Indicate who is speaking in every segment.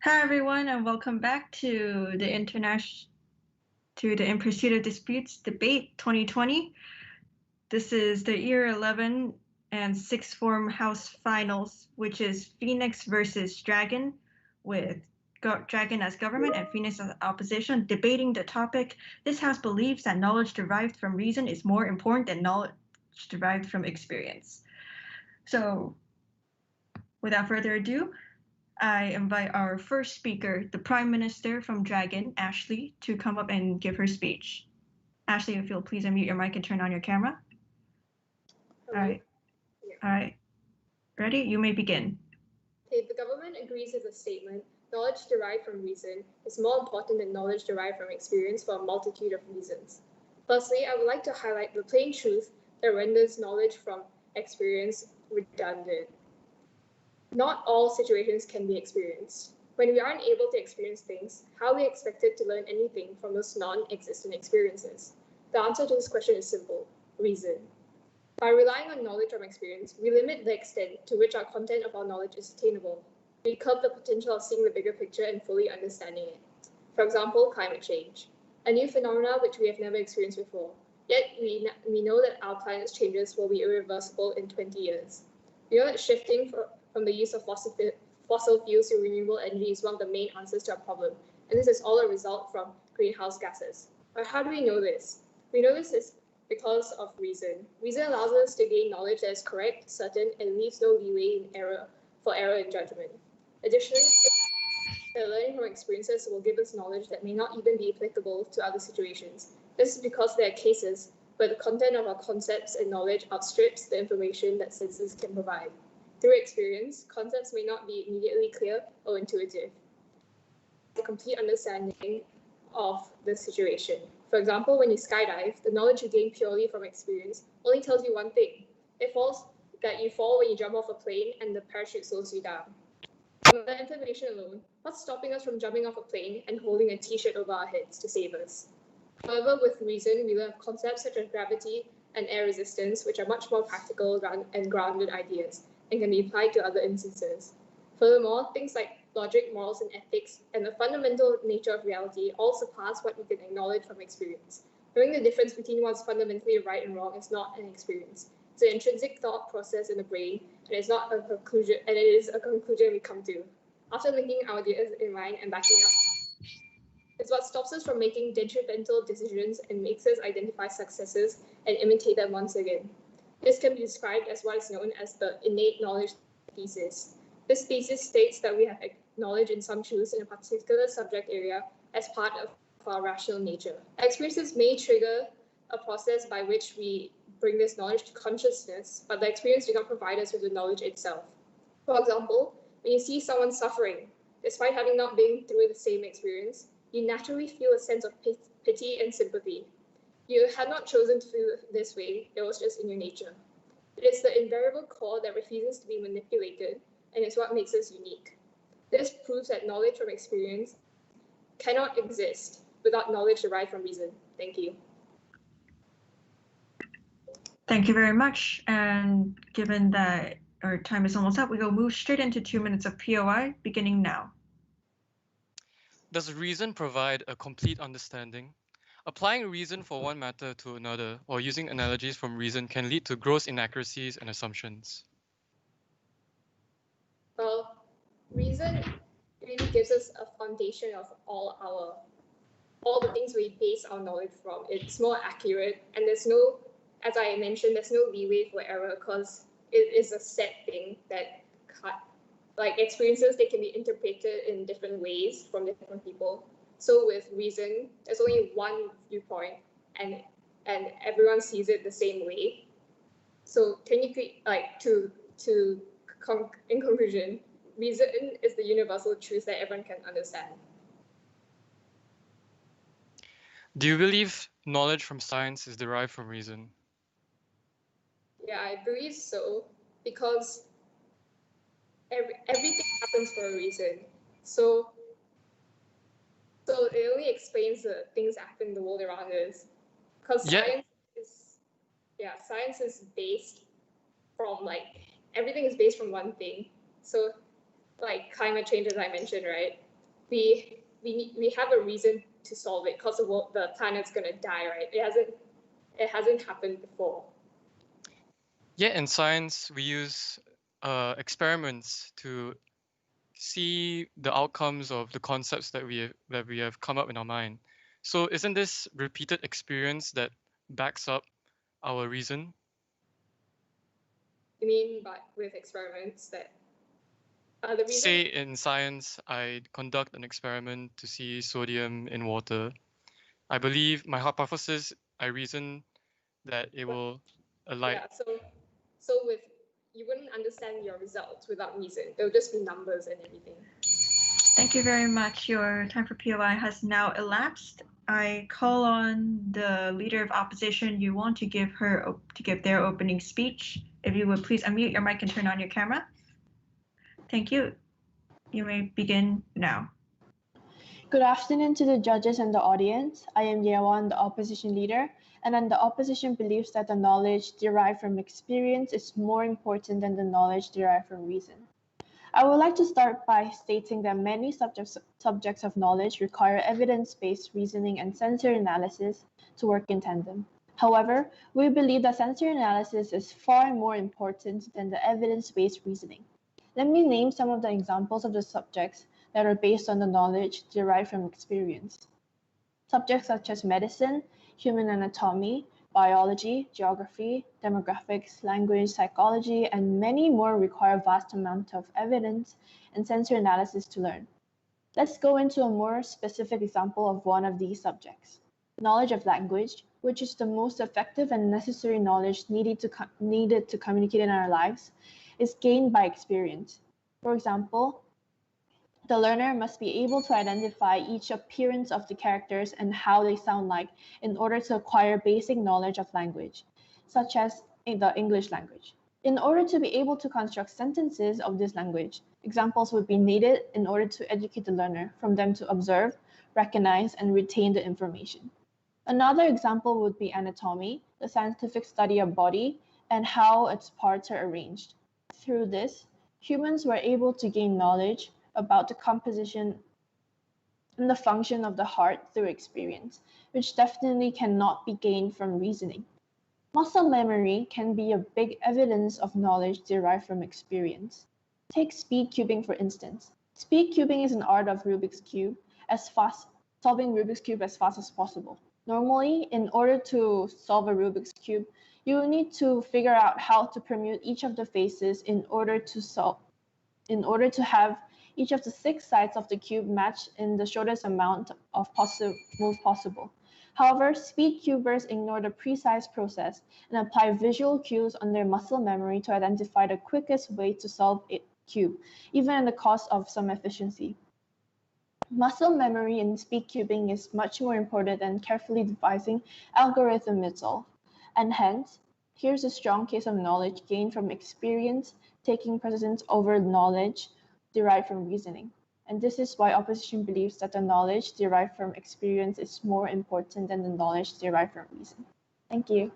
Speaker 1: Hi everyone, and welcome back to the In Pursuit of Disputes Debate 2020. This is the Year 11 and Sixth Form House Finals, which is Phoenix versus Dragon, with Dragon as government and Phoenix as opposition, debating the topic. This house believes that knowledge derived from reason is more important than knowledge derived from experience. So, without further ado, I invite our first speaker, the Prime Minister from Dragon, Ashley, to come up and give her speech. Ashley, if you'll please unmute your mic and turn on your camera.
Speaker 2: Hello?
Speaker 1: All right.
Speaker 2: Yeah.
Speaker 1: All right. Ready? You may begin.
Speaker 2: Okay, the government agrees with the statement, knowledge derived from reason is more important than knowledge derived from experience for a multitude of reasons. Firstly, I would like to highlight the plain truth that renders knowledge from experience redundant. Not all situations can be experienced. When we aren't able to experience things, how are we expected to learn anything from those non-existent experiences? The answer to this question is simple: reason. By relying on knowledge from experience, we limit the extent to which our content of our knowledge is attainable. We curb the potential of seeing the bigger picture and fully understanding it. For example, climate change, a new phenomenon which we have never experienced before. Yet we know that our planet's changes will be irreversible in 20 years. We know that shifting from the use of fossil fuels to renewable energy is one of the main answers to our problem, and this is all a result from greenhouse gases. But how do we know this? We know this is because of reason. Reason allows us to gain knowledge that is correct, certain, and leaves no leeway for error in judgment. Additionally, the learning from experiences will give us knowledge that may not even be applicable to other situations. This is because there are cases where the content of our concepts and knowledge outstrips the information that senses can provide. Through experience, concepts may not be immediately clear or intuitive. A complete understanding of the situation. For example, when you skydive, the knowledge you gain purely from experience only tells you one thing. It falls that you fall when you jump off a plane and the parachute slows you down. With that information alone, what's stopping us from jumping off a plane and holding a t-shirt over our heads to save us? However, with reason, we learn concepts such as gravity and air resistance, which are much more practical and grounded ideas, and can be applied to other instances. Furthermore, things like logic, morals, and ethics, and the fundamental nature of reality all surpass what we can acknowledge from experience. Knowing the difference between what's fundamentally right and wrong is not an experience. It's an intrinsic thought process in the brain, and it's not a conclusion, and it is a conclusion we come to. After linking our ideas in line and backing up, it's what stops us from making detrimental decisions and makes us identify successes and imitate them once again. This can be described as what is known as the innate knowledge thesis. This thesis states that we have knowledge in some truths in a particular subject area as part of our rational nature. Experiences may trigger a process by which we bring this knowledge to consciousness, but the experience does not provide us with the knowledge itself. For example, when you see someone suffering, despite having not been through the same experience, you naturally feel a sense of pity and sympathy. You had not chosen to feel this way, it was just in your nature. It is the invariable core that refuses to be manipulated, and is what makes us unique. This proves that knowledge from experience cannot exist without knowledge derived from reason. Thank you.
Speaker 1: Thank you very much. And given that our time is almost up, we will move straight into 2 minutes of POI, beginning now.
Speaker 3: Does reason provide a complete understanding? Applying reason for one matter to another, or using analogies from reason, can lead to gross inaccuracies and assumptions.
Speaker 2: Well, reason really gives us a foundation of all the things we base our knowledge from. It's more accurate, and there's no, as I mentioned, there's no leeway for error because it is a set thing that like experiences, they can be interpreted in different ways from different people. So with reason, there's only one viewpoint, and everyone sees it the same way. So technically, in conclusion, reason is the universal truth that everyone can understand.
Speaker 3: Do you believe knowledge from science is derived from reason?
Speaker 2: Yeah, I believe so, because everything happens for a reason. So it only explains the things that happen in the world around us. Because science is based from everything is based from one thing. So like climate change, as I mentioned, right? we have a reason to solve it because the planet's gonna die, right? It hasn't happened before.
Speaker 3: Yeah, in science, we use experiments to see the outcomes of the concepts that we have come up in our mind. So isn't this repeated experience that backs up our reason?
Speaker 2: You mean with experiments that are the reason?
Speaker 3: Say in science, I conduct an experiment to see sodium in water. I believe my hypothesis, I reason that it will alight.
Speaker 2: Yeah, so you wouldn't understand your results without reason. There'll just be numbers and everything.
Speaker 1: Thank you very much. Your time for POI has now elapsed. I call on the leader of opposition, Yuwon, to give their opening speech. If you would please unmute your mic and turn on your camera. Thank you. You may begin now.
Speaker 4: Good afternoon to the judges and the audience. I am Yewan, the opposition leader, and the opposition believes that the knowledge derived from experience is more important than the knowledge derived from reason. I would like to start by stating that many subjects of knowledge require evidence-based reasoning and sensory analysis to work in tandem. However, we believe that sensory analysis is far more important than the evidence-based reasoning. Let me name some of the examples of the subjects that are based on the knowledge derived from experience. Subjects such as medicine, human anatomy, biology, geography, demographics, language, psychology, and many more require a vast amount of evidence and sensory analysis to learn. Let's go into a more specific example of one of these subjects. Knowledge of language, which is the most effective and necessary knowledge needed to communicate in our lives, is gained by experience. For example, the learner must be able to identify each appearance of the characters and how they sound like in order to acquire basic knowledge of language, such as in the English language. In order to be able to construct sentences of this language, examples would be needed in order to educate the learner from them to observe, recognize, and retain the information. Another example would be anatomy, the scientific study of body and how its parts are arranged. Through this, humans were able to gain knowledge about the composition and the function of the heart through experience, which definitely cannot be gained from reasoning. Muscle memory can be a big evidence of knowledge derived from experience. Take speed cubing for instance. Speed cubing is an art of Rubik's Cube, solving Rubik's Cube as fast as possible. Normally, in order to solve a Rubik's Cube, you need to figure out how to permute each of the faces in order to have each of the 6 sides of the cube match in the shortest amount of move possible. However, speed cubers ignore the precise process and apply visual cues on their muscle memory to identify the quickest way to solve a cube, even at the cost of some efficiency. Muscle memory in speed cubing is much more important than carefully devising algorithm itself, and hence, here's a strong case of knowledge gained from experience taking precedence over knowledge derived from reasoning. And this is why opposition believes that the knowledge derived from experience is more important than the knowledge derived from reason. Thank you.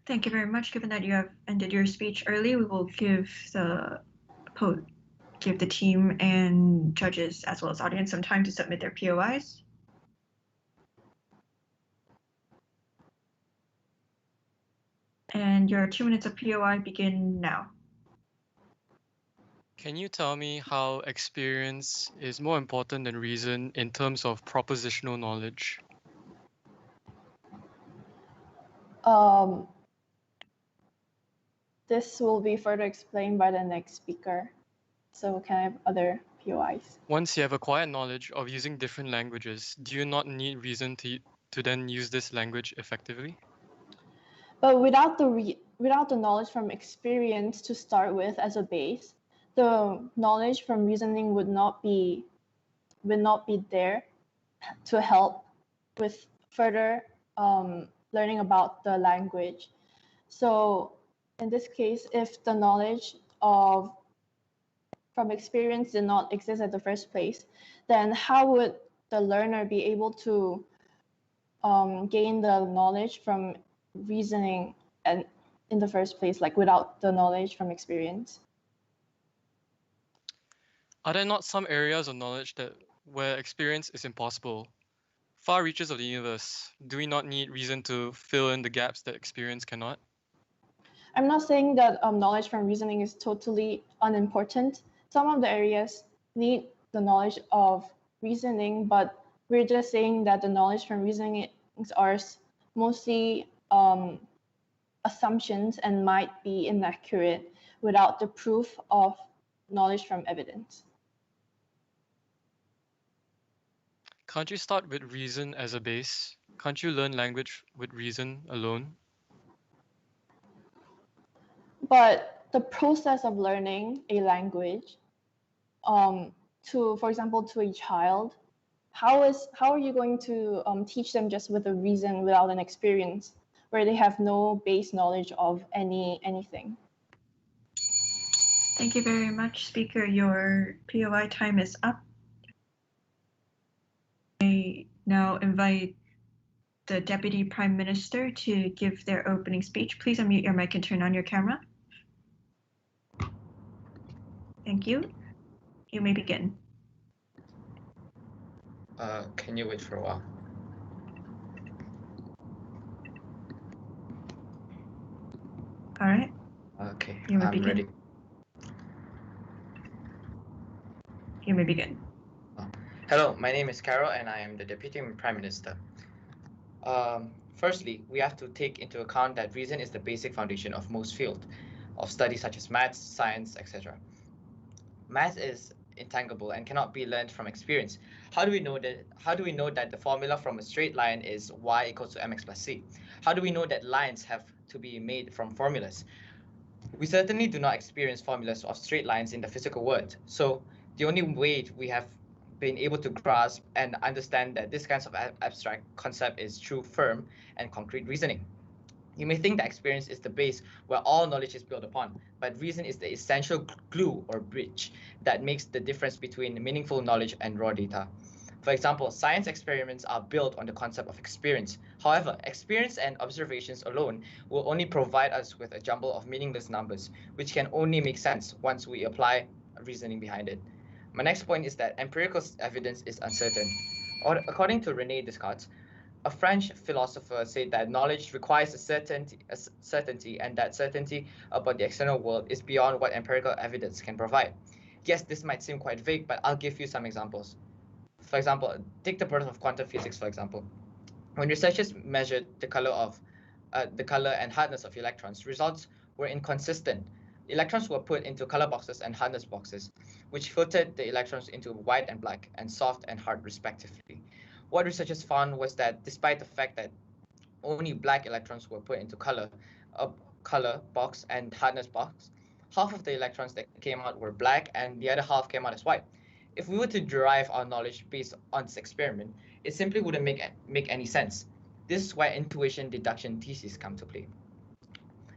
Speaker 1: Thank you very much. Given that you have ended your speech early, we will give the team and judges as well as audience some time to submit their POIs. And your 2 minutes of POI begin now.
Speaker 3: Can you tell me how experience is more important than reason in terms of propositional knowledge?
Speaker 4: This will be further explained by the next speaker. So can I have other POIs?
Speaker 3: Once you have acquired knowledge of using different languages, do you not need reason to then use this language effectively?
Speaker 4: But without the knowledge from experience to start with as a base, the knowledge from reasoning would not be there to help with further learning about the language. So in this case, if the knowledge from experience did not exist at the first place, then how would the learner be able to gain the knowledge from reasoning and in the first place, like without the knowledge from experience?
Speaker 3: Are there not some areas of knowledge where experience is impossible? Far reaches of the universe, do we not need reason to fill in the gaps that experience cannot?
Speaker 4: I'm not saying that knowledge from reasoning is totally unimportant. Some of the areas need the knowledge of reasoning, but we're just saying that the knowledge from reasoning are mostly assumptions and might be inaccurate without the proof of knowledge from evidence.
Speaker 3: Can't you start with reason as a base? Can't you learn language with reason alone?
Speaker 4: But the process of learning a language, for example, to a child, how are you going to teach them just with a reason without an experience where they have no base knowledge of anything?
Speaker 1: Thank you very much, speaker. Your POI time is up. I now invite the Deputy Prime Minister to give their opening speech. Please unmute your mic and turn on your camera. Thank you. You may begin.
Speaker 5: Can you wait for a while?
Speaker 1: All right.
Speaker 5: Okay,
Speaker 1: You may
Speaker 5: I'm
Speaker 1: begin.
Speaker 5: ready.
Speaker 1: You may begin.
Speaker 5: Hello, my name is Carol and I am the Deputy Prime Minister. Firstly, we have to take into account that reason is the basic foundation of most fields of study such as maths, science, etc. Math is intangible and cannot be learned from experience. How do we know that the formula from a straight line is y equals to mx plus c? How do we know that lines have to be made from formulas? We certainly do not experience formulas of straight lines in the physical world. So the only way we have been able to grasp and understand that this kind of abstract concept is through firm and concrete reasoning. You may think that experience is the base where all knowledge is built upon, but reason is the essential glue or bridge that makes the difference between meaningful knowledge and raw data. For example, science experiments are built on the concept of experience. However, experience and observations alone will only provide us with a jumble of meaningless numbers, which can only make sense once we apply reasoning behind it. My next point is that empirical evidence is uncertain. According to René Descartes, a French philosopher said that knowledge requires a certainty, and that certainty about the external world is beyond what empirical evidence can provide. Yes, this might seem quite vague, but I'll give you some examples. For example, take the birth of quantum physics, for example. When researchers measured the color and hardness of electrons, results were inconsistent. Electrons were put into color boxes and hardness boxes, which filtered the electrons into white and black and soft and hard respectively. What researchers found was that despite the fact that only black electrons were put into color box and hardness box, half of the electrons that came out were black and the other half came out as white. If we were to derive our knowledge based on this experiment, it simply wouldn't make any sense. This is where intuition deduction thesis come to play.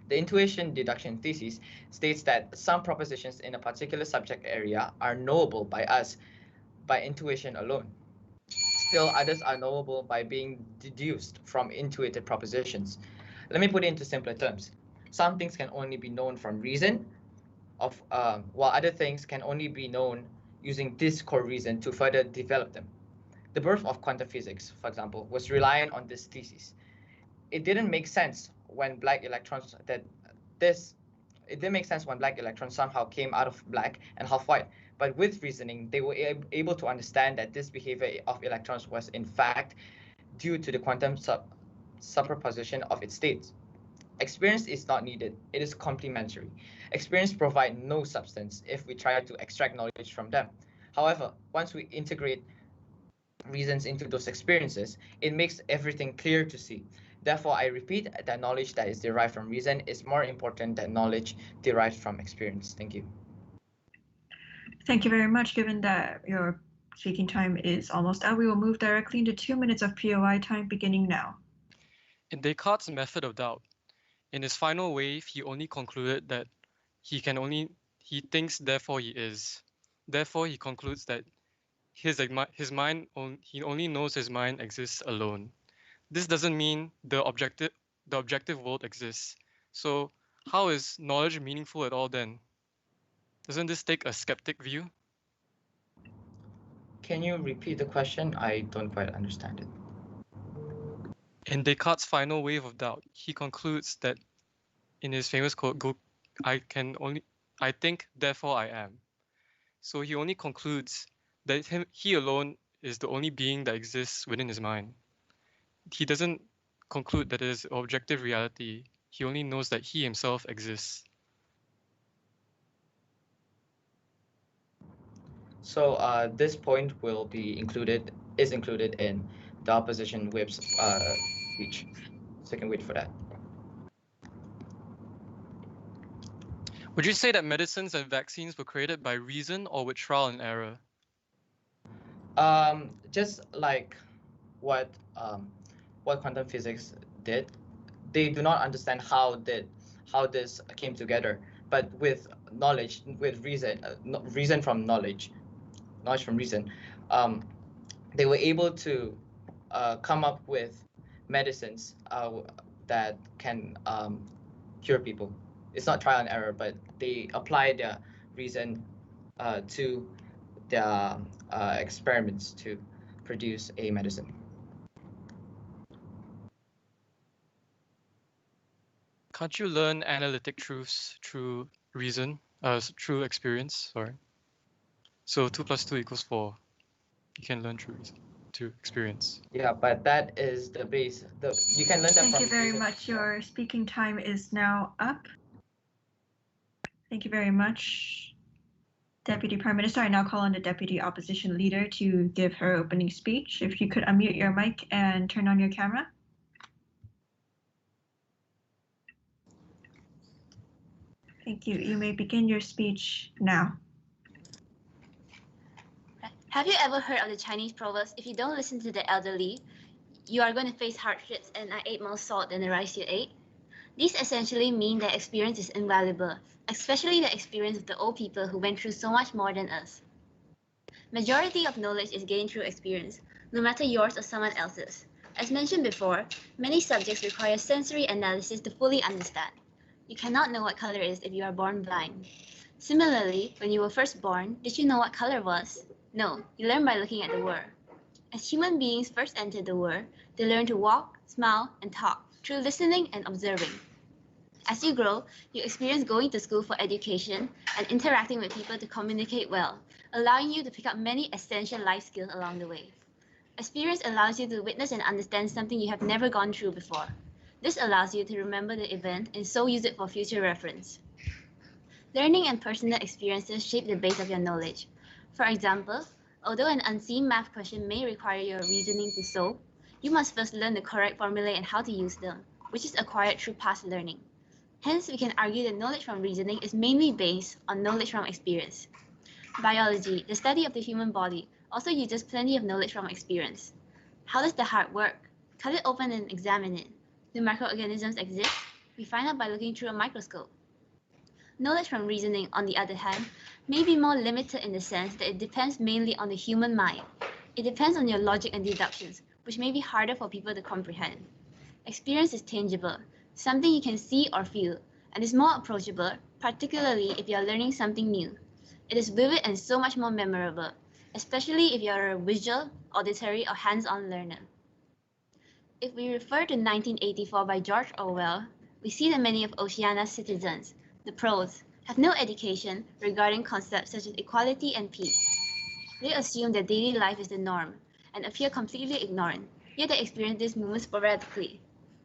Speaker 5: The intuition deduction thesis states that some propositions in a particular subject area are knowable by us by intuition alone. Still, others are knowable by being deduced from intuited propositions. Let me put it into simpler terms. Some things can only be known from reason, while other things can only be known using this core reason to further develop them. The birth of quantum physics, for example, was reliant on this thesis. It didn't make sense when black electrons somehow came out of black and half white. But with reasoning, they were able to understand that this behavior of electrons was in fact due to the quantum superposition of its states. Experience is not needed, it is complementary. Experience provides no substance if we try to extract knowledge from them. However, once we integrate reasons into those experiences, it makes everything clear to see. Therefore, I repeat that knowledge that is derived from reason is more important than knowledge derived from experience. Thank you.
Speaker 1: Thank you very much. Given that your speaking time is almost out, we will move directly into 2 minutes of POI time beginning now.
Speaker 3: In Descartes' method of doubt, in his final wave, he only concluded that he thinks, therefore he is. Therefore, he concludes that he only knows his mind exists alone. This doesn't mean the objective world exists. So how is knowledge meaningful at all then? Doesn't this take a skeptic view?
Speaker 5: Can you repeat the question? I don't quite understand it.
Speaker 3: In Descartes' final wave of doubt, he concludes that in his famous quote, I think, therefore I am. So he only concludes that he alone is the only being that exists within his mind. He doesn't conclude that it is objective reality. He only knows that he himself exists.
Speaker 5: So this point is included in the opposition whip's speech. So you can wait for that.
Speaker 3: Would you say that medicines and vaccines were created by reason or with trial and error?
Speaker 5: Just like what quantum physics did, they do not understand how this came together. But with knowledge, with reason, reason from knowledge from reason, they were able to come up with medicines that can cure people. It's not trial and error, but they apply their reason to their experiments to produce a medicine.
Speaker 3: Can't you learn analytic truths through reason, through experience? Sorry. So 2 + 2 = 4. You can learn through reason, to experience.
Speaker 5: Yeah, but that is the base. You can learn that from.
Speaker 1: Thank you very
Speaker 5: reason.
Speaker 1: much. Your speaking time is now up. Thank you very much, Deputy Prime Minister. I now call on the Deputy Opposition Leader to give her opening speech. If you could unmute your mic and turn on your camera. Thank you. You may begin your speech now.
Speaker 6: Have you ever heard of the Chinese proverbs, if you don't listen to the elderly, you are going to face hardships, and I ate more salt than the rice you ate? These essentially mean that experience is invaluable, especially the experience of the old people who went through so much more than us. Majority of knowledge is gained through experience, no matter yours or someone else's. As mentioned before, many subjects require sensory analysis to fully understand. You cannot know what color is if you are born blind. Similarly, when you were first born, did you know what color was? No, you learn by looking at the world. As human beings first enter the world, they learn to walk, smile, and talk through listening and observing. As you grow, you experience going to school for education and interacting with people to communicate well, allowing you to pick up many essential life skills along the way. Experience allows you to witness and understand something you have never gone through before. This allows you to remember the event and so use it for future reference. Learning and personal experiences shape the base of your knowledge. For example, although an unseen math question may require your reasoning to solve, you must first learn the correct formulae and how to use them, which is acquired through past learning. Hence, we can argue that knowledge from reasoning is mainly based on knowledge from experience. Biology, the study of the human body, also uses plenty of knowledge from experience. How does the heart work? Cut it open and examine it. Do microorganisms exist? We find out by looking through a microscope. Knowledge from reasoning, on the other hand, may be more limited in the sense that it depends mainly on the human mind. It depends on your logic and deductions, which may be harder for people to comprehend. Experience is tangible, something you can see or feel, and is more approachable, particularly if you are learning something new. It is vivid and so much more memorable, especially if you are a visual, auditory, or hands-on learner. If we refer to 1984 by George Orwell, we see that many of Oceania's citizens, the pros, have no education regarding concepts such as equality and peace. They assume that daily life is the norm and appear completely ignorant, yet they experience this movement sporadically.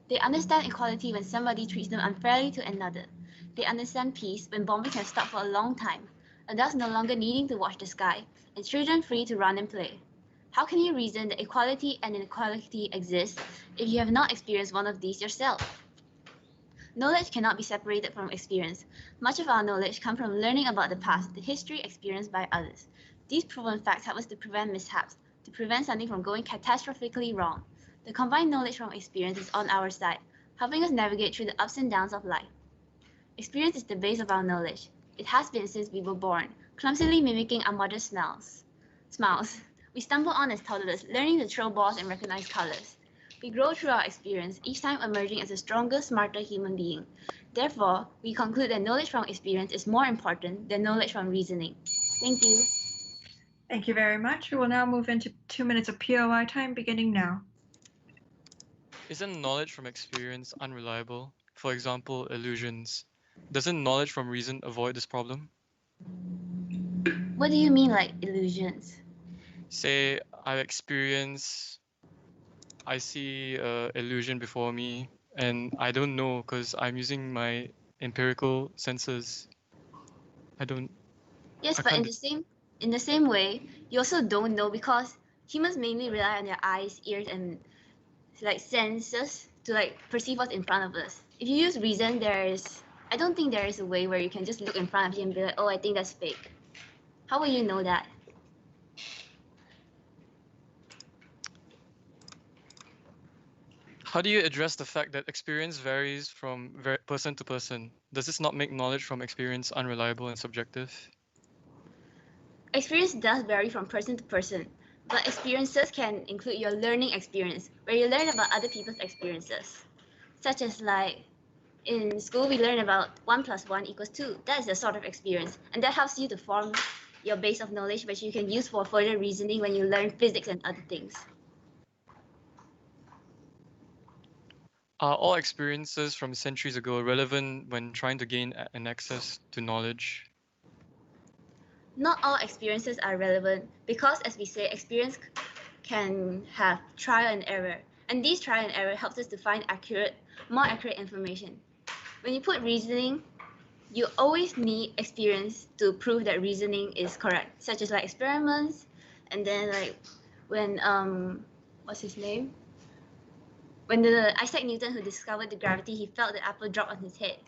Speaker 6: They understand equality when somebody treats them unfairly to another. They understand peace when bombing has stopped for a long time, adults no longer needing to watch the sky, and children free to run and play. How can you reason that equality and inequality exist if you have not experienced one of these yourself? Knowledge cannot be separated from experience. Much of our knowledge comes from learning about the past, the history experienced by others. These proven facts help us to prevent mishaps, to prevent something from going catastrophically wrong. The combined knowledge from experience is on our side, helping us navigate through the ups and downs of life. Experience is the base of our knowledge. It has been since we were born, clumsily mimicking our mother's smiles. We stumble on as toddlers, learning to throw balls and recognize colors. We grow through our experience, each time emerging as a stronger, smarter human being. Therefore, we conclude that knowledge from experience is more important than knowledge from reasoning. Thank you.
Speaker 1: Thank you very much. We will now move into 2 minutes of POI time beginning now.
Speaker 3: Isn't knowledge from experience unreliable? For example, illusions. Doesn't knowledge from reason avoid this problem?
Speaker 6: What do you mean, like illusions?
Speaker 3: Say I see a illusion before me and I don't know because I'm using my empirical senses.
Speaker 6: Yes,
Speaker 3: I
Speaker 6: but
Speaker 3: can't.
Speaker 6: in the same way, you also don't know because humans mainly rely on their eyes, ears, and like senses to like perceive what's in front of us. If you use reason, I don't think there is a way where you can just look in front of you and be like, oh, I think that's fake. How will you know that?
Speaker 3: How do you address the fact that experience varies from person to person? Does this not make knowledge from experience unreliable and subjective?
Speaker 6: Experience does vary from person to person, but experiences can include your learning experience, where you learn about other people's experiences, such as like in school we learn about 1 + 1 = 2. That is a sort of experience, and that helps you to form your base of knowledge, which you can use for further reasoning when you learn physics and other things.
Speaker 3: Are all experiences from centuries ago relevant when trying to gain an access to knowledge?
Speaker 6: Not all experiences are relevant because, as we say, experience can have trial and error, and these trial and error helps us to find more accurate information. When you put reasoning, you always need experience to prove that reasoning is correct, such as like experiments, and then like when what's his name? When the Isaac Newton who discovered the gravity, he felt the apple drop on his head.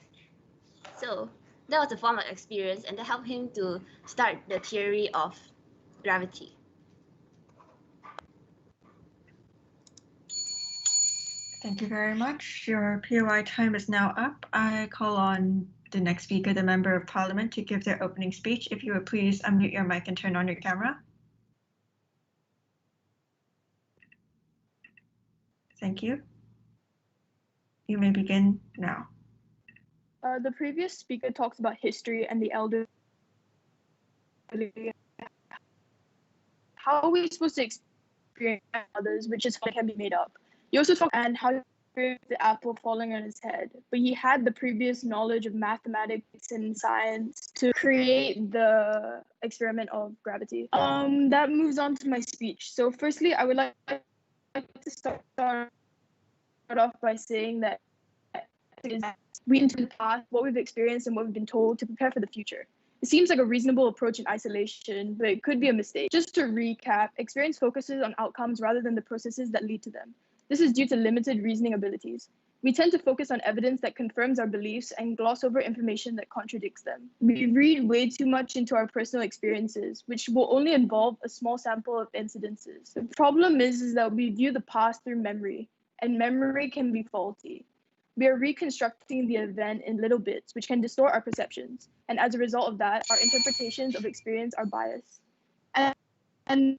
Speaker 6: So that was a form of experience, and that helped him to start the theory of gravity.
Speaker 1: Thank you very much. Your POI time is now up. I call on the next speaker, the Member of Parliament, to give their opening speech. If you would please unmute your mic and turn on your camera. Thank you. You may begin now.
Speaker 4: The previous speaker talks about history and the elderly. How are we supposed to experience others, which is how it can be made up? You also talk and how to experience the apple falling on his head, but he had the previous knowledge of mathematics and science to create the experiment of gravity. That moves on to my speech. So firstly, I would like to start off by saying that we into the past, what we've experienced and what we've been told to prepare for the future. It seems like a reasonable approach in isolation, but it could be a mistake. Just to recap, experience focuses on outcomes rather than the processes that lead to them. This is due to limited reasoning abilities. We tend to focus on evidence that confirms our beliefs and gloss over information that contradicts them. We read way too much into our personal experiences, which will only involve a small sample of incidences. The problem is that we view the past through memory, and memory can be faulty. We are reconstructing the event in little bits, which can distort our perceptions. And as a result of that, our interpretations of experience are biased. And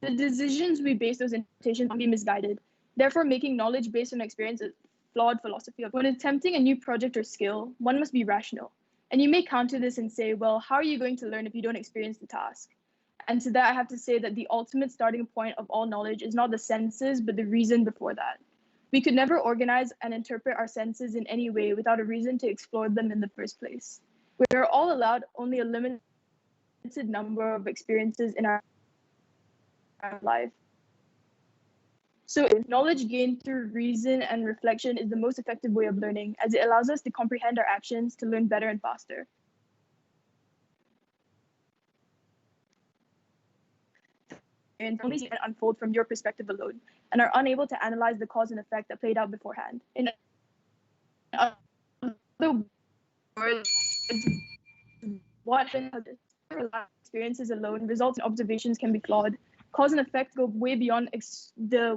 Speaker 4: the decisions we base those interpretations on be misguided. Therefore, making knowledge based on experience is flawed philosophy. When attempting a new project or skill, one must be rational. And you may counter this and say, well, how are you going to learn if you don't experience the task? And to that, I have to say that the ultimate starting point of all knowledge is not the senses, but the reason before that. We could never organize and interpret our senses in any way without a reason to explore them in the first place. We are all allowed only a limited number of experiences in our life. So knowledge gained through reason and reflection is the most effective way of learning, as it allows us to comprehend our actions to learn better and faster. And only see it unfold from your perspective alone, and are unable to analyze the cause and effect that played out beforehand. In other words, what experiences alone results in observations can be flawed. Cause and effect go way beyond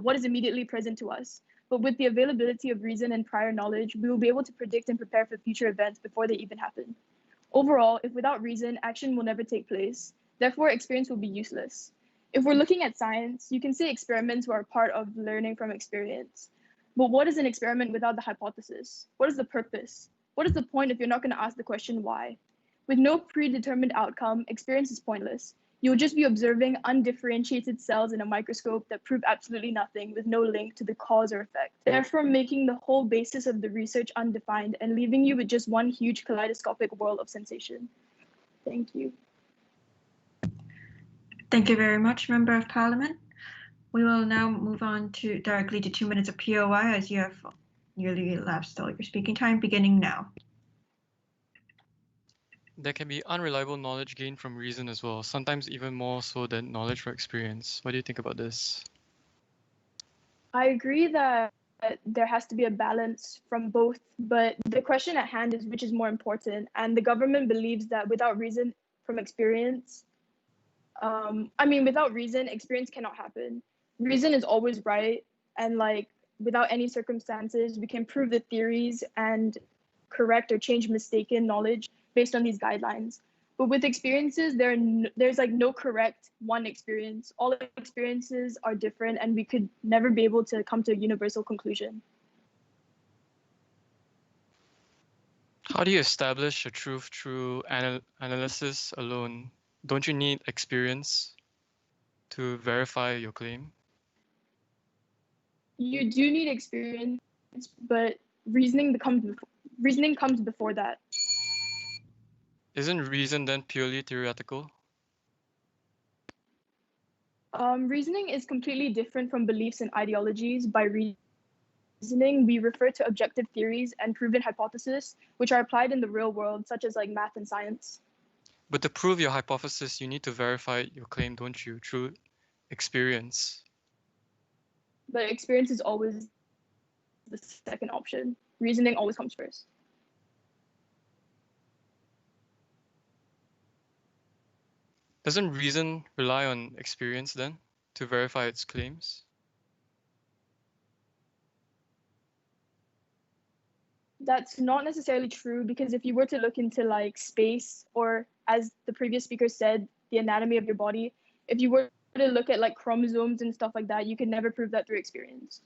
Speaker 4: what is immediately present to us. But with the availability of reason and prior knowledge, we will be able to predict and prepare for future events before they even happen. Overall, if without reason, action will never take place. Therefore, experience will be useless. If we're looking at science, you can say experiments are part of learning from experience. But what is an experiment without the hypothesis? What is the purpose? What is the point if you're not going to ask the question why? With no predetermined outcome, experience is pointless.
Speaker 7: You'll just be observing undifferentiated cells in a microscope that prove absolutely nothing with no link to the cause or effect, therefore making the whole basis of the research undefined and leaving you with just one huge kaleidoscopic whirl of sensation. Thank you.
Speaker 1: Thank you very much, Member of Parliament. We will now move on directly to 2 minutes of POI as you have nearly elapsed all your speaking time, beginning now.
Speaker 3: There can be unreliable knowledge gained from reason as well, sometimes even more so than knowledge from experience. What do you think about this?
Speaker 7: I agree that there has to be a balance from both, but the question at hand is which is more important. And the government believes that without reason from experience, without reason, experience cannot happen. Reason is always right. And like, without any circumstances, we can prove the theories and correct or change mistaken knowledge based on these guidelines. But with experiences, there's like no correct one experience. All experiences are different and we could never be able to come to a universal conclusion.
Speaker 3: How do you establish a truth through analysis alone? Don't you need experience to verify your claim?
Speaker 7: You do need experience, but reasoning comes before that.
Speaker 3: Isn't reason then purely theoretical?
Speaker 7: Reasoning is completely different from beliefs and ideologies. By reasoning, we refer to objective theories and proven hypotheses, which are applied in the real world, such as like math and science.
Speaker 3: But to prove your hypothesis, you need to verify your claim, don't you, through experience?
Speaker 7: But experience is always the second option. Reasoning always comes first.
Speaker 3: Doesn't reason rely on experience then to verify its claims?
Speaker 7: That's not necessarily true, because if you were to look into like space, or as the previous speaker said, the anatomy of your body, if you were to look at like chromosomes and stuff like that, you can never prove that through experience.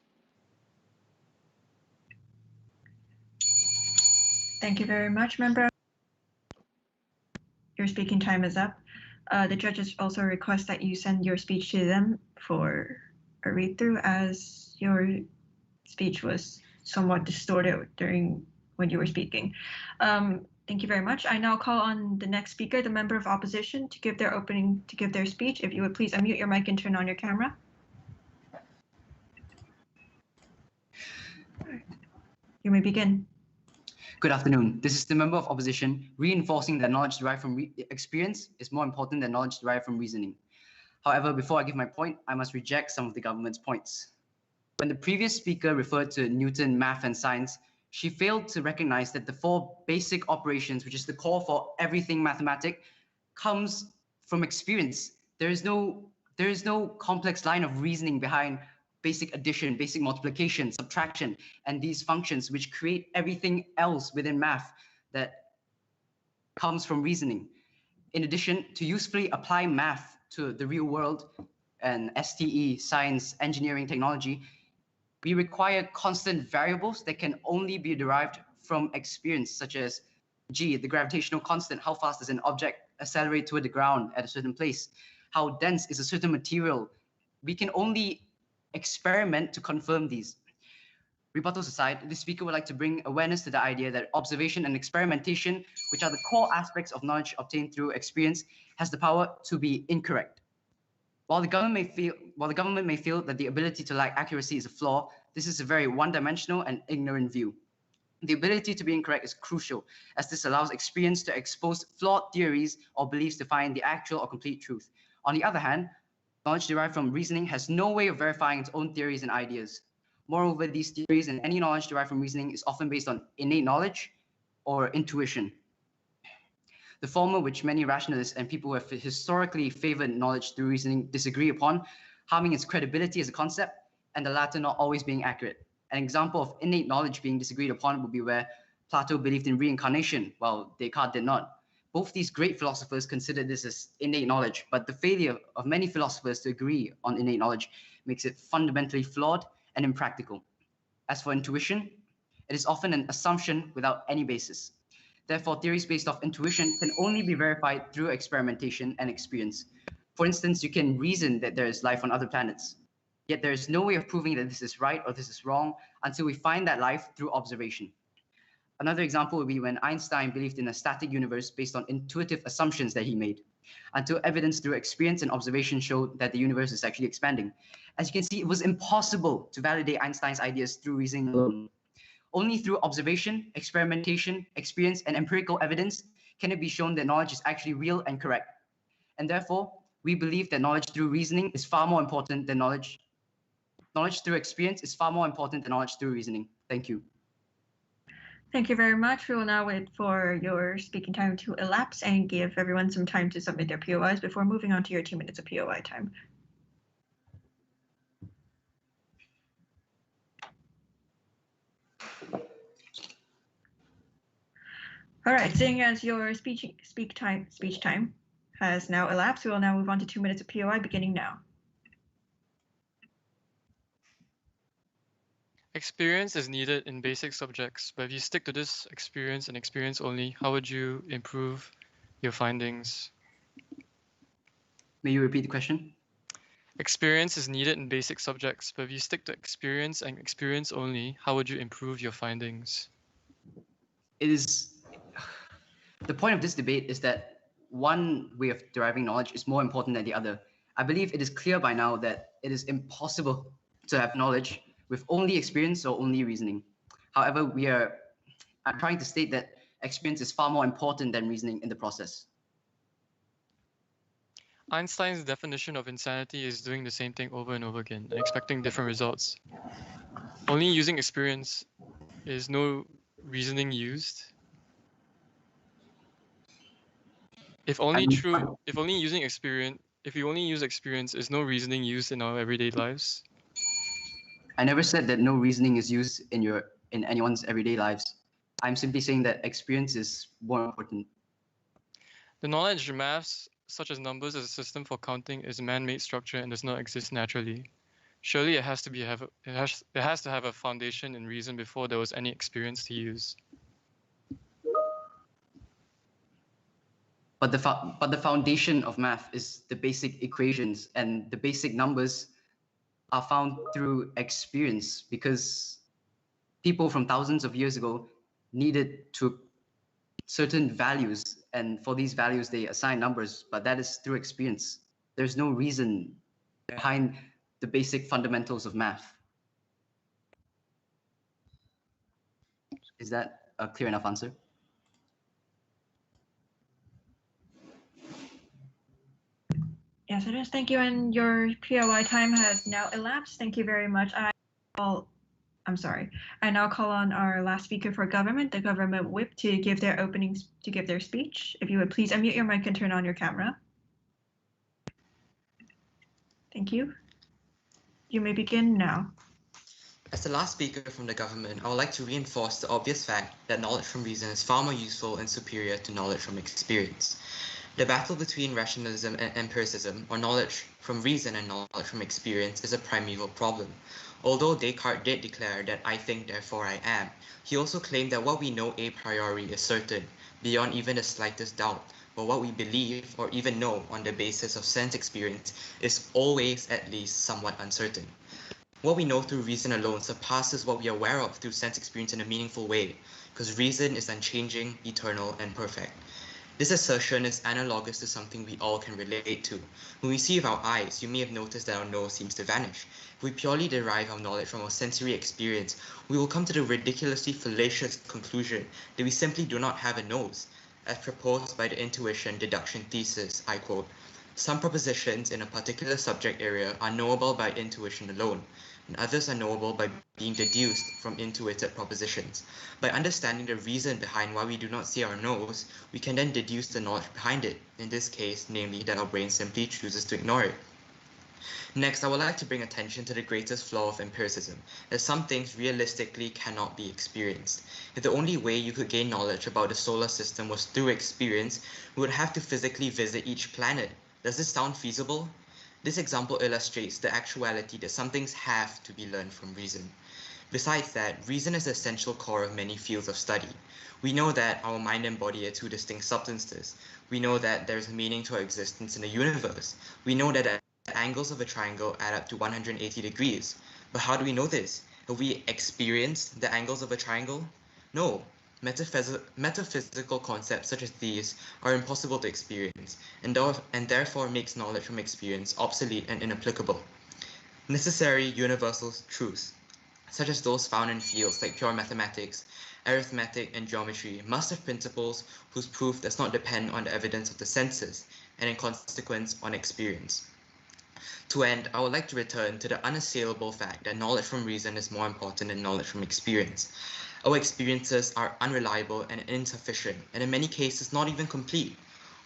Speaker 1: Thank you very much, Member. Your speaking time is up. The judges also request that you send your speech to them for a read-through, as your speech was somewhat distorted during when you were speaking. Thank you very much. I now call on the next speaker, the Member of Opposition, to give their speech. If you would please unmute your mic and turn on your camera. You may begin.
Speaker 8: Good afternoon. This is the Member of Opposition, reinforcing that knowledge derived from experience is more important than knowledge derived from reasoning. However, before I give my point, I must reject some of the government's points. When the previous speaker referred to Newton, math, and science, she failed to recognize that the four basic operations, which is the core for everything mathematic, comes from experience. There is no complex line of reasoning behind basic addition, basic multiplication, subtraction, and these functions which create everything else within math that comes from reasoning. In addition, to usefully apply math to the real world and STE, science, engineering, technology, we require constant variables that can only be derived from experience, such as G, the gravitational constant. How fast does an object accelerate toward the ground at a certain place? How dense is a certain material? We can only experiment to confirm these. Rebuttals aside, the speaker would like to bring awareness to the idea that observation and experimentation, which are the core aspects of knowledge obtained through experience, has the power to be incorrect. While the government may feel that the ability to lack accuracy is a flaw, this is a very one-dimensional and ignorant view. The ability to be incorrect is crucial, as this allows experience to expose flawed theories or beliefs to find the actual or complete truth. On the other hand, knowledge derived from reasoning has no way of verifying its own theories and ideas. Moreover, these theories and any knowledge derived from reasoning is often based on innate knowledge or intuition. The former, which many rationalists and people who have historically favored knowledge through reasoning disagree upon, harming its credibility as a concept, and the latter not always being accurate. An example of innate knowledge being disagreed upon would be where Plato believed in reincarnation, while Descartes did not. Both these great philosophers considered this as innate knowledge, but the failure of many philosophers to agree on innate knowledge makes it fundamentally flawed and impractical. As for intuition, it is often an assumption without any basis. Therefore, theories based off intuition can only be verified through experimentation and experience. For instance, you can reason that there is life on other planets, yet there is no way of proving that this is right or this is wrong until we find that life through observation. Another example would be when Einstein believed in a static universe based on intuitive assumptions that he made, until evidence through experience and observation showed that the universe is actually expanding. As you can see, it was impossible to validate Einstein's ideas through reasoning alone. Only through observation, experimentation, experience, and empirical evidence can it be shown that knowledge is actually real and correct. And therefore, we believe that knowledge through reasoning is far more important than knowledge through experience is far more important than knowledge through reasoning. Thank you.
Speaker 1: Thank you very much. We will now wait for your speaking time to elapse and give everyone some time to submit their POIs before moving on to your 2 minutes of POI time. All right, seeing as your speech time has now elapsed, we will now move on to 2 minutes of POI beginning now.
Speaker 3: Experience is needed in basic subjects, but if you stick to this experience and experience only, how would you improve your findings?
Speaker 8: May you repeat the question?
Speaker 3: Experience is needed in basic subjects, but if you stick to experience and experience only, how would you improve your findings?
Speaker 8: The point of this debate is that one way of deriving knowledge is more important than the other. I believe it is clear by now that it is impossible to have knowledge with only experience or only reasoning. However, I'm trying to state that experience is far more important than reasoning in the process.
Speaker 3: Einstein's definition of insanity is doing the same thing over and over again and expecting different results. Only using experience is no reasoning used. If you only use experience, is no reasoning used in our everyday lives?
Speaker 8: I never said that no reasoning is used in anyone's everyday lives. I'm simply saying that experience is more important.
Speaker 3: The knowledge of maths, such as numbers as a system for counting, is a man-made structure and does not exist naturally. Surely it has to have a foundation in reason before there was any experience to use.
Speaker 8: But the foundation of math is the basic equations, and the basic numbers are found through experience because people from thousands of years ago needed to certain values, and for these values they assign numbers, but that is through experience. There's no reason behind the basic fundamentals of math. Is that a clear enough answer?
Speaker 1: Yes, it is. Thank you. And your POI time has now elapsed. Thank you very much. I now call on our last speaker for government, the government whip, to give their speech. If you would please unmute your mic and turn on your camera. Thank you. You may begin now.
Speaker 9: As the last speaker from the government, I would like to reinforce the obvious fact that knowledge from reason is far more useful and superior to knowledge from experience. The battle between rationalism and empiricism, or knowledge from reason and knowledge from experience, is a primeval problem. Although Descartes did declare that I think, therefore I am, he also claimed that what we know a priori is certain, beyond even the slightest doubt, but what we believe or even know on the basis of sense experience is always at least somewhat uncertain. What we know through reason alone surpasses what we are aware of through sense experience in a meaningful way, because reason is unchanging, eternal, and perfect. This assertion is analogous to something we all can relate to. When we see with our eyes, you may have noticed that our nose seems to vanish. If we purely derive our knowledge from our sensory experience, we will come to the ridiculously fallacious conclusion that we simply do not have a nose, as proposed by the intuition deduction thesis, I quote, "Some propositions in a particular subject area are knowable by intuition alone, and others are knowable by being deduced from intuited propositions. By understanding the reason behind why we do not see our nose, we can then deduce the knowledge behind it, in this case, namely that our brain simply chooses to ignore it." Next, I would like to bring attention to the greatest flaw of empiricism, that some things realistically cannot be experienced. If the only way you could gain knowledge about the solar system was through experience, we would have to physically visit each planet. Does this sound feasible? This example illustrates the actuality that some things have to be learned from reason. Besides that, reason is the essential core of many fields of study. We know that our mind and body are two distinct substances. We know that there's meaning to our existence in the universe. We know that the angles of a triangle add up to 180 degrees. But how do we know this? Have we experienced the angles of a triangle? No. Metaphysical concepts such as these are impossible to experience, and therefore makes knowledge from experience obsolete and inapplicable. Necessary universal truths, such as those found in fields like pure mathematics, arithmetic, and geometry, must have principles whose proof does not depend on the evidence of the senses, and in consequence on experience. To end, I would like to return to the unassailable fact that knowledge from reason is more important than knowledge from experience. Our experiences are unreliable and insufficient, and in many cases not even complete.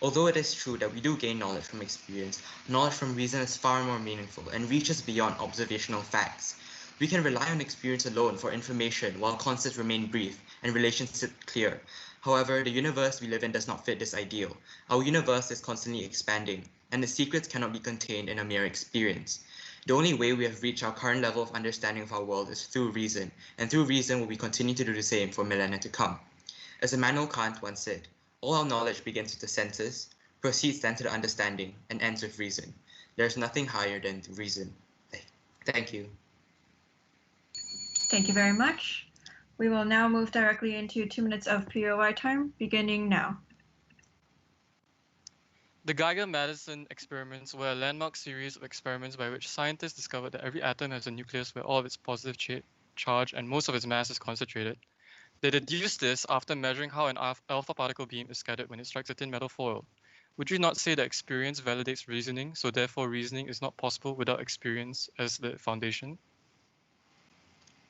Speaker 9: Although it is true that we do gain knowledge from experience, knowledge from reason is far more meaningful and reaches beyond observational facts. We can rely on experience alone for information while concepts remain brief and relationships clear. However, the universe we live in does not fit this ideal. Our universe is constantly expanding, and the secrets cannot be contained in a mere experience. The only way we have reached our current level of understanding of our world is through reason, and through reason will we continue to do the same for millennia to come. As Immanuel Kant once said, all our knowledge begins with the senses, proceeds then to the understanding, and ends with reason. There is nothing higher than reason. Thank you.
Speaker 1: Thank you very much. We will now move directly into 2 minutes of POI time, beginning now.
Speaker 3: The Geiger-Madison experiments were a landmark series of experiments by which scientists discovered that every atom has a nucleus where all of its positive charge and most of its mass is concentrated. They deduced this after measuring how an alpha particle beam is scattered when it strikes a thin metal foil. Would you not say that experience validates reasoning, so therefore reasoning is not possible without experience as the foundation?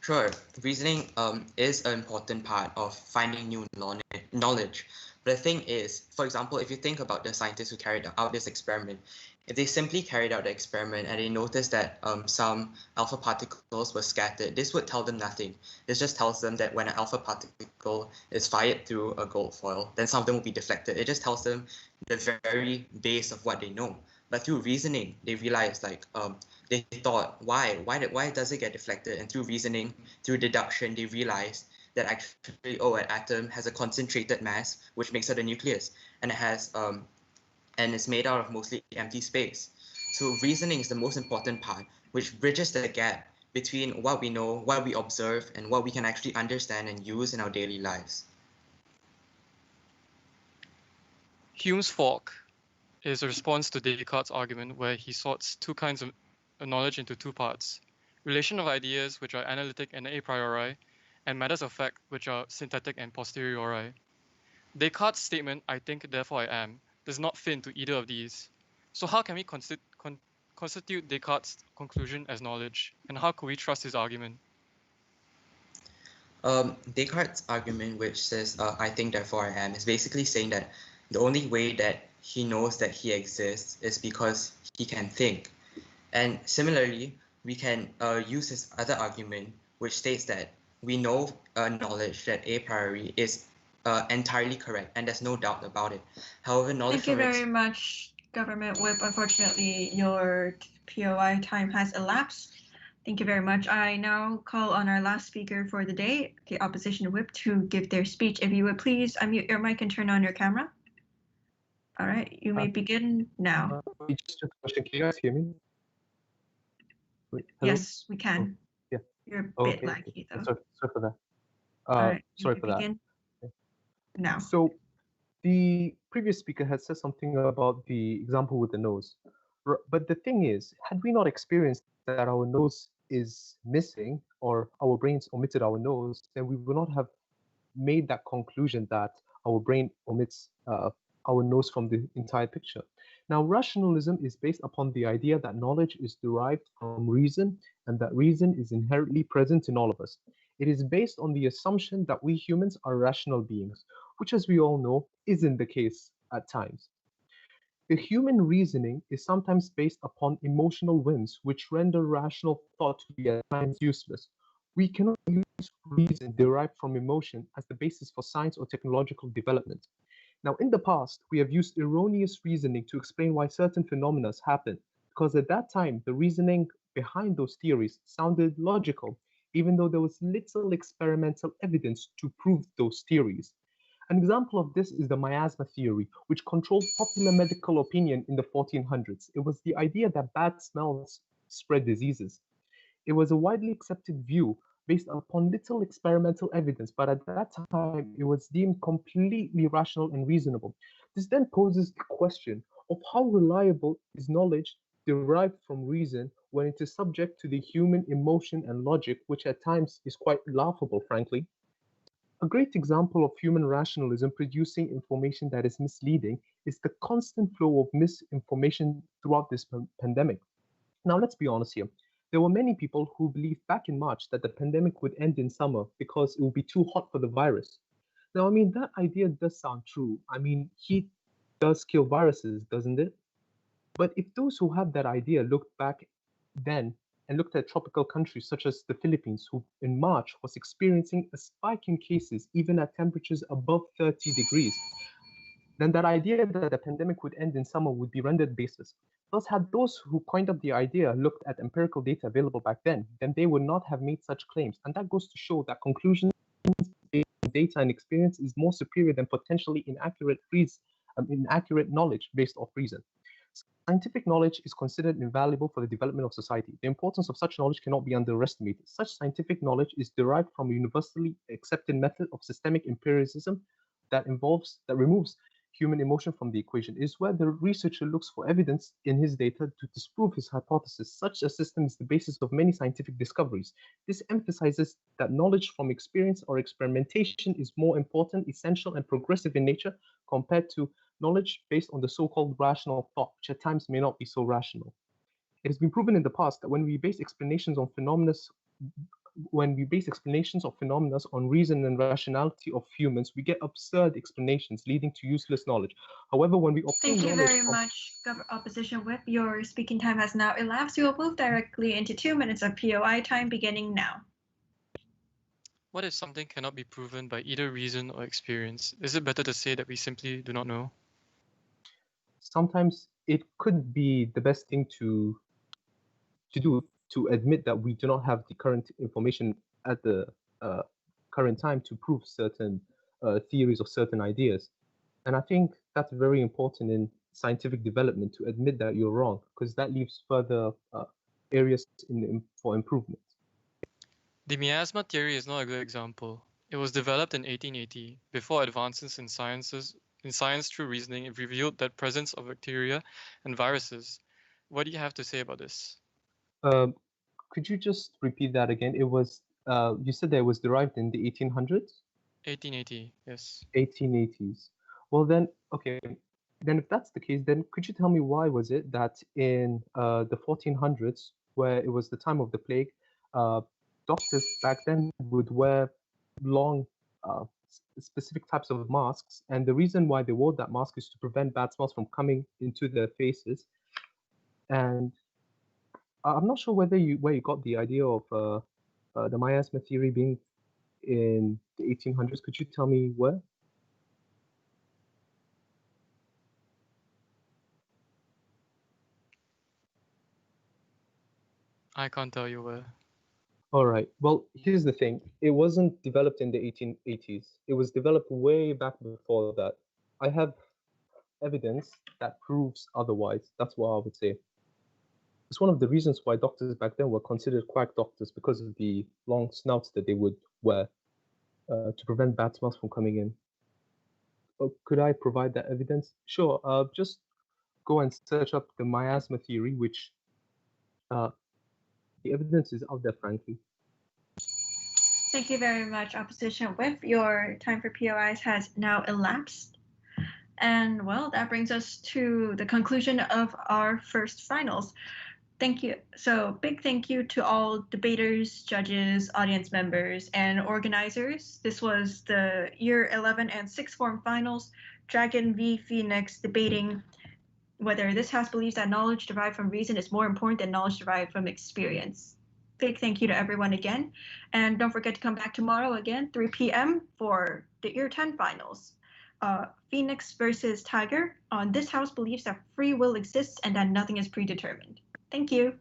Speaker 9: Sure, reasoning is an important part of finding new knowledge. But the thing is, for example, if you think about the scientists who carried out this experiment, if they simply carried out the experiment and they noticed that some alpha particles were scattered, this would tell them nothing. This just tells them that when an alpha particle is fired through a gold foil, then some of them will be deflected. It just tells them the very base of what they know. But through reasoning, they realized they thought, why does it get deflected? And through reasoning, through deduction, they realized that actually, an atom has a concentrated mass, which makes it a nucleus, and it has and is made out of mostly empty space. So reasoning is the most important part, which bridges the gap between what we know, what we observe, and what we can actually understand and use in our daily lives.
Speaker 3: Hume's fork is a response to Descartes' argument where he sorts two kinds of knowledge into two parts: relation of ideas, which are analytic and a priori, and matters of fact, which are synthetic and posteriori. Descartes' statement, "I think, therefore I am," does not fit into either of these. So how can we constitute Descartes' conclusion as knowledge, and how could we trust his argument?
Speaker 9: Descartes' argument, which says, "I think, therefore I am," is basically saying that the only way that he knows that he exists is because he can think. And similarly, we can use his other argument, which states that we know knowledge that a priori is entirely correct, and there's no doubt about it. However, knowledge
Speaker 1: Thank you very much, Government Whip. Unfortunately, your POI time has elapsed. Thank you very much. I now call on our last speaker for the day, the Opposition Whip, to give their speech. If you would please unmute your mic and turn on your camera. All right, you may begin now.
Speaker 10: Just a question. Can you guys hear me? Wait,
Speaker 1: yes, we can.
Speaker 10: Oh, yeah.
Speaker 1: You're a bit laggy, though.
Speaker 10: Sorry for that.
Speaker 1: All right,
Speaker 10: sorry for that.
Speaker 1: Now.
Speaker 10: So the previous speaker had said something about the example with the nose. But the thing is, had we not experienced that our nose is missing or our brains omitted our nose, then we would not have made that conclusion that our brain omits our nose from the entire picture. Now, rationalism is based upon the idea that knowledge is derived from reason and that reason is inherently present in all of us. It is based on the assumption that we humans are rational beings, which, as we all know, isn't the case at times. The human reasoning is sometimes based upon emotional whims, which render rational thought to be at times useless. We cannot use reason derived from emotion as the basis for science or technological development. Now, in the past, we have used erroneous reasoning to explain why certain phenomena happen, because at that time, the reasoning behind those theories sounded logical. even though there was little experimental evidence to prove those theories. An example of this is the miasma theory, which controlled popular medical opinion in the 1400s. It was the idea that bad smells spread diseases. It was a widely accepted view based upon little experimental evidence, but at that time it was deemed completely rational and reasonable. This then poses the question of how reliable is knowledge derived from reason when it is subject to the human emotion and logic, which at times is quite laughable, frankly. A great example of human rationalism producing information that is misleading is the constant flow of misinformation throughout this pandemic. Now, let's be honest here. There were many people who believed back in March that the pandemic would end in summer because it would be too hot for the virus. Now, I mean, that idea does sound true. I mean, heat does kill viruses, doesn't it? But if those who had that idea looked back then and looked at tropical countries such as the Philippines, who in March was experiencing a spike in cases even at temperatures above 30 degrees, then that idea that the pandemic would end in summer would be rendered baseless. Thus, had those who coined up the idea looked at empirical data available back then they would not have made such claims. And that goes to show that conclusions based on data and experience is more superior than potentially inaccurate knowledge based off reason. Scientific knowledge is considered invaluable for the development of society. The importance of such knowledge cannot be underestimated. Such scientific knowledge is derived from a universally accepted method of systemic empiricism that removes human emotion from the equation. It is where the researcher looks for evidence in his data to disprove his hypothesis. Such a system is the basis of many scientific discoveries. This emphasizes that knowledge from experience or experimentation is more important, essential, and progressive in nature compared to knowledge based on the so-called rational thought, which at times may not be so rational. It has been proven in the past that when we base explanations of phenomena on reason and rationality of humans, we get absurd explanations leading to useless knowledge. However, when we obtain
Speaker 1: Thank you
Speaker 10: knowledge
Speaker 1: very
Speaker 10: from...
Speaker 1: much, Opposition Whip. Your speaking time has now elapsed. We will move directly into 2 minutes of POI time beginning now.
Speaker 3: What if something cannot be proven by either reason or experience? Is it better to say that we simply do not know?
Speaker 10: Sometimes it could be the best thing to do to admit that we do not have the current information at the current time to prove certain theories or certain ideas. And I think that's very important in scientific development, to admit that you're wrong, because that leaves further areas for improvement.
Speaker 3: The miasma theory is not a good example. It was developed in 1880, before advances in science through reasoning revealed the presence of bacteria and viruses. What do you have to say about this?
Speaker 10: Could you just repeat that again? It was, you said that it was derived in the 1800s?
Speaker 3: 1880, yes.
Speaker 10: 1880s. Well then, okay, then if that's the case, then could you tell me why was it that in the 1400s, where it was the time of the plague, doctors back then would wear long, specific types of masks, and the reason why they wore that mask is to prevent bad smells from coming into their faces. And I'm not sure where you got the idea of the miasma theory being in the 1800s. Could you tell me where?
Speaker 3: I can't tell you where.
Speaker 10: All right. Well, here's the thing. It wasn't developed in the 1880s. It was developed way back before that. I have evidence that proves otherwise. That's what I would say. It's one of the reasons why doctors back then were considered quack doctors, because of the long snouts that they would wear to prevent bad smells from coming in. Could I provide that evidence? Sure. Just go and search up the miasma theory, which the evidence is out there, frankly.
Speaker 1: Thank you very much, Opposition Whip. Your time for POIs has now elapsed. And well, that brings us to the conclusion of our first finals. Thank you. So big thank you to all debaters, judges, audience members, and organizers. This was the Year 11 and 6th Form Finals, Dragon v. Phoenix, debating whether this House believes that knowledge derived from reason is more important than knowledge derived from experience. Big thank you to everyone again. And don't forget to come back tomorrow again, 3 p.m. for the Year 10 Finals. Phoenix versus Tiger. This House believes that free will exists and that nothing is predetermined. Thank you.